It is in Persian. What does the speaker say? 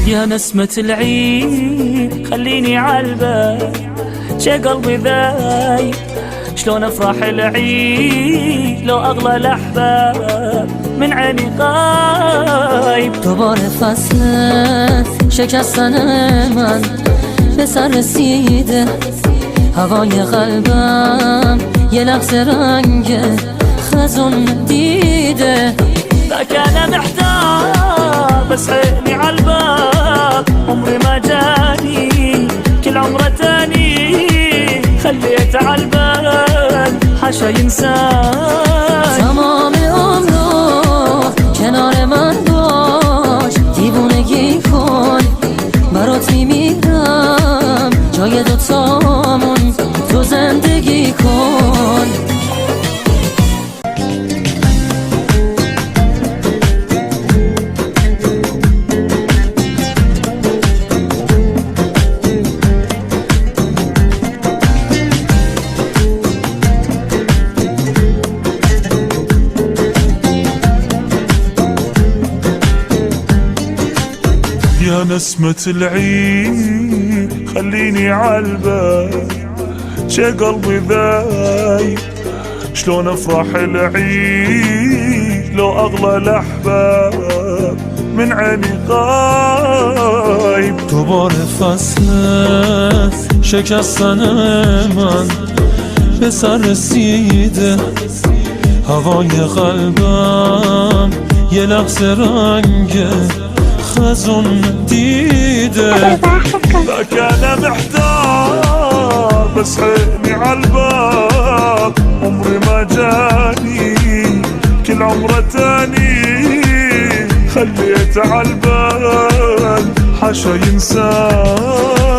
يا نسمة العيد خليني عالبال، شي قلبي ذايب شلون افرح العيد لو اغلى الاحباب من عيني غايب. دوباره فصل شکستن من به سر رسیده، هوای قلبم یه لحظه رنگ خزون دیده. ذاك انا محتار بس عيني عالباب، عمري ما جاني كل عمره تاني خليت عالبال حاشا ينساني. تمام عمرو کنار من باش، دیوونگی کن برات میمیرم، جای دوتامون تو زندگی کن. يا نسمة العيد خليني عالبال، شي قلبي ذايب شلون افرح العيد لو اغلى الاحباب من عيني غايب. دوباره فصل شکستن من به سر رسیده، هوای قلبم یه لحظه رنگ خزون دیده. ذاك انا محتار بس عيني عالباب، عمري ما جاني كل عمره تاني خليت عالبال حاشا ينساني.